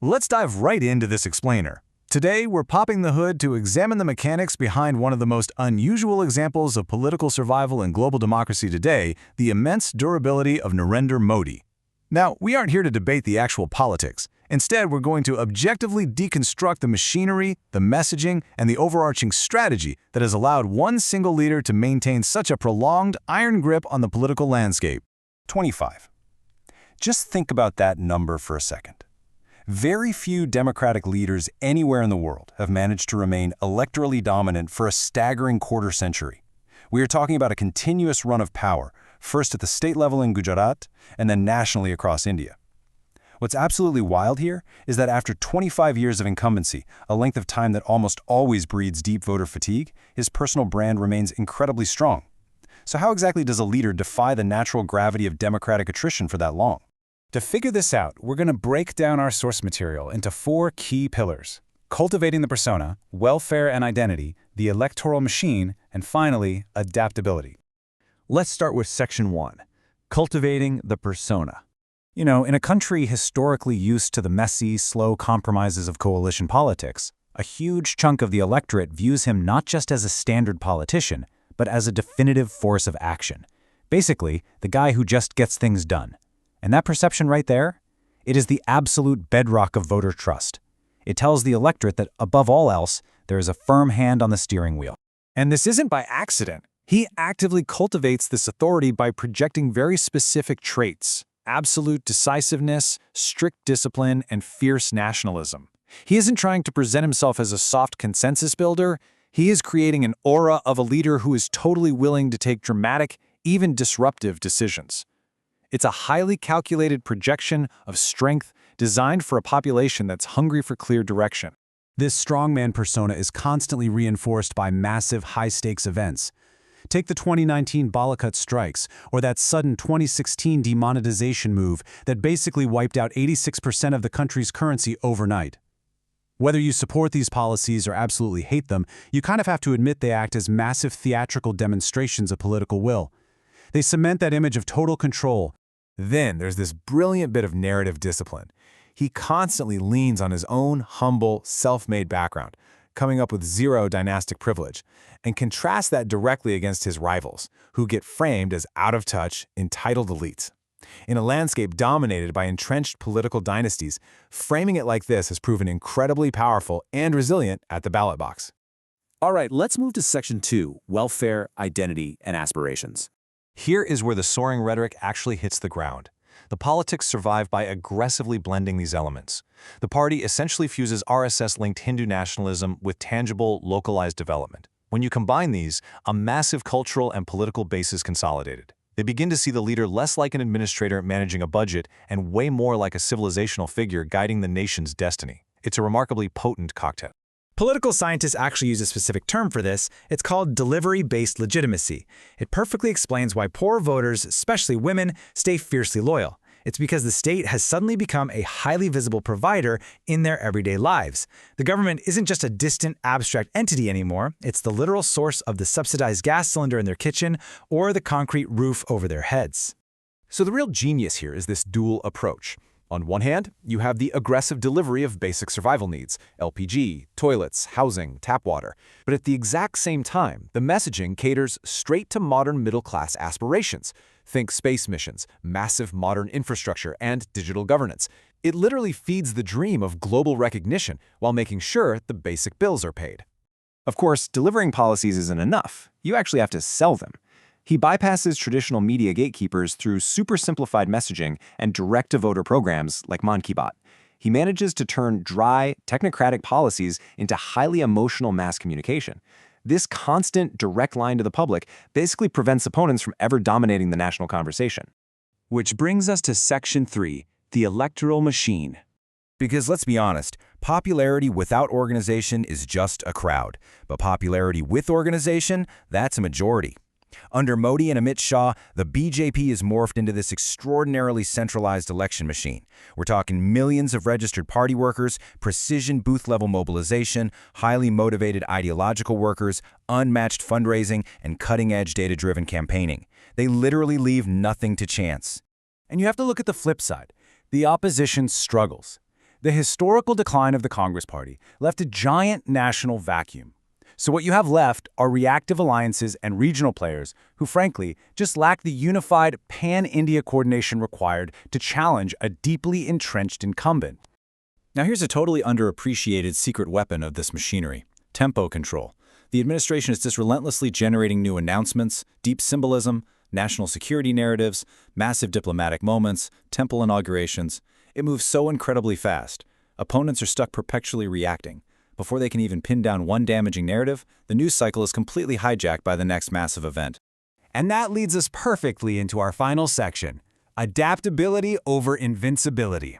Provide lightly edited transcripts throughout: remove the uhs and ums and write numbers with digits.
Let's dive right into this explainer. Today, we're popping the hood to examine the mechanics behind one of the most unusual examples of political survival in global democracy today, the immense durability of Narendra Modi. Now, we aren't here to debate the actual politics. Instead, we're going to objectively deconstruct the machinery, the messaging, and the overarching strategy that has allowed one single leader to maintain such a prolonged iron grip on the political landscape. 25. Just think about that number for a second. Very few democratic leaders anywhere in the world have managed to remain electorally dominant for a staggering quarter century. We are talking about a continuous run of power, first at the state level in Gujarat, and then nationally across India. What's absolutely wild here is that after 25 years of incumbency, a length of time that almost always breeds deep voter fatigue, his personal brand remains incredibly strong. So how exactly does a leader defy the natural gravity of democratic attrition for that long? To figure this out, we're going to break down our source material into 4 key pillars: cultivating the persona, welfare and identity, the electoral machine, and finally, adaptability. Let's start with Section 1, cultivating the persona. In a country historically used to the messy, slow compromises of coalition politics, a huge chunk of the electorate views him not just as a standard politician, but as a definitive force of action. Basically, the guy who just gets things done. And that perception right there, it is the absolute bedrock of voter trust. It tells the electorate that, above all else, there is a firm hand on the steering wheel. And this isn't by accident. He actively cultivates this authority by projecting very specific traits: absolute decisiveness, strict discipline, and fierce nationalism. He isn't trying to present himself as a soft consensus builder. He is creating an aura of a leader who is totally willing to take dramatic, even disruptive decisions. It's a highly calculated projection of strength designed for a population that's hungry for clear direction. This strongman persona is constantly reinforced by massive high-stakes events. Take the 2019 Balakut strikes, or that sudden 2016 demonetization move that basically wiped out 86% of the country's currency overnight. Whether you support these policies or absolutely hate them, you kind of have to admit they act as massive theatrical demonstrations of political will. They cement that image of total control. Then there's this brilliant bit of narrative discipline. He constantly leans on his own humble, self-made background, coming up with zero dynastic privilege, and contrasts that directly against his rivals, who get framed as out-of-touch, entitled elites. In a landscape dominated by entrenched political dynasties, framing it like this has proven incredibly powerful and resilient at the ballot box. All right, let's move to Section 2, welfare, identity, and aspirations. Here is where the soaring rhetoric actually hits the ground. The politics survive by aggressively blending these elements. The party essentially fuses RSS-linked Hindu nationalism with tangible, localized development. When you combine these, a massive cultural and political base is consolidated. They begin to see the leader less like an administrator managing a budget and way more like a civilizational figure guiding the nation's destiny. It's a remarkably potent cocktail. Political scientists actually use a specific term for this. It's called delivery-based legitimacy. It perfectly explains why poor voters, especially women, stay fiercely loyal. It's because the state has suddenly become a highly visible provider in their everyday lives. The government isn't just a distant, abstract entity anymore. It's the literal source of the subsidized gas cylinder in their kitchen or the concrete roof over their heads. So the real genius here is this dual approach. On one hand, you have the aggressive delivery of basic survival needs: LPG, toilets, housing, tap water. But at the exact same time, the messaging caters straight to modern middle-class aspirations. Think space missions, massive modern infrastructure, and digital governance. It literally feeds the dream of global recognition while making sure the basic bills are paid. Of course, delivering policies isn't enough. You actually have to sell them. He bypasses traditional media gatekeepers through super simplified messaging and direct-to-voter programs like Mann Ki Baat. He manages to turn dry, technocratic policies into highly emotional mass communication. This constant, direct line to the public basically prevents opponents from ever dominating the national conversation. Which brings us to Section 3, the electoral machine. Because let's be honest, popularity without organization is just a crowd. But popularity with organization, that's a majority. Under Modi and Amit Shah, the BJP is morphed into this extraordinarily centralized election machine. We're talking millions of registered party workers, precision booth-level mobilization, highly motivated ideological workers, unmatched fundraising, and cutting-edge data-driven campaigning. They literally leave nothing to chance. And you have to look at the flip side. The opposition struggles. The historical decline of the Congress Party left a giant national vacuum. So what you have left are reactive alliances and regional players who, frankly, just lack the unified pan-India coordination required to challenge a deeply entrenched incumbent. Now here's a totally underappreciated secret weapon of this machinery: tempo control. The administration is just relentlessly generating new announcements, deep symbolism, national security narratives, massive diplomatic moments, temple inaugurations. It moves so incredibly fast. Opponents are stuck perpetually reacting. Before they can even pin down one damaging narrative, the news cycle is completely hijacked by the next massive event. And that leads us perfectly into our final section: adaptability over invincibility.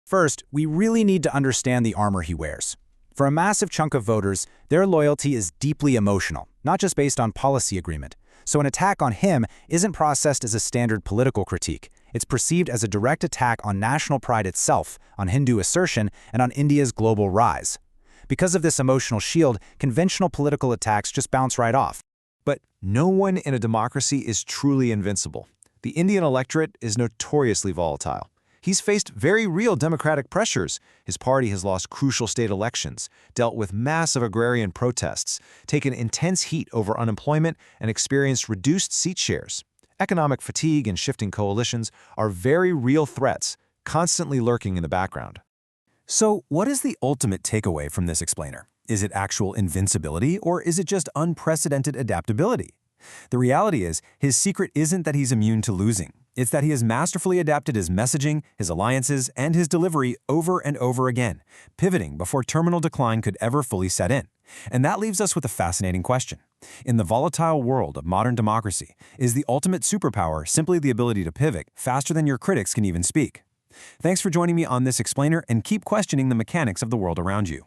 First, we really need to understand the armor he wears. For a massive chunk of voters, their loyalty is deeply emotional, not just based on policy agreement. So an attack on him isn't processed as a standard political critique. It's perceived as a direct attack on national pride itself, on Hindu assertion, and on India's global rise. Because of this emotional shield, conventional political attacks just bounce right off. But no one in a democracy is truly invincible. The Indian electorate is notoriously volatile. He's faced very real democratic pressures. His party has lost crucial state elections, dealt with massive agrarian protests, taken intense heat over unemployment, and experienced reduced seat shares. Economic fatigue and shifting coalitions are very real threats, constantly lurking in the background. So, what is the ultimate takeaway from this explainer? Is it actual invincibility, or is it just unprecedented adaptability? The reality is, his secret isn't that he's immune to losing. It's that he has masterfully adapted his messaging, his alliances, and his delivery over and over again, pivoting before terminal decline could ever fully set in. And that leaves us with a fascinating question. In the volatile world of modern democracy, is the ultimate superpower simply the ability to pivot faster than your critics can even speak? Thanks for joining me on this explainer, and keep questioning the mechanics of the world around you.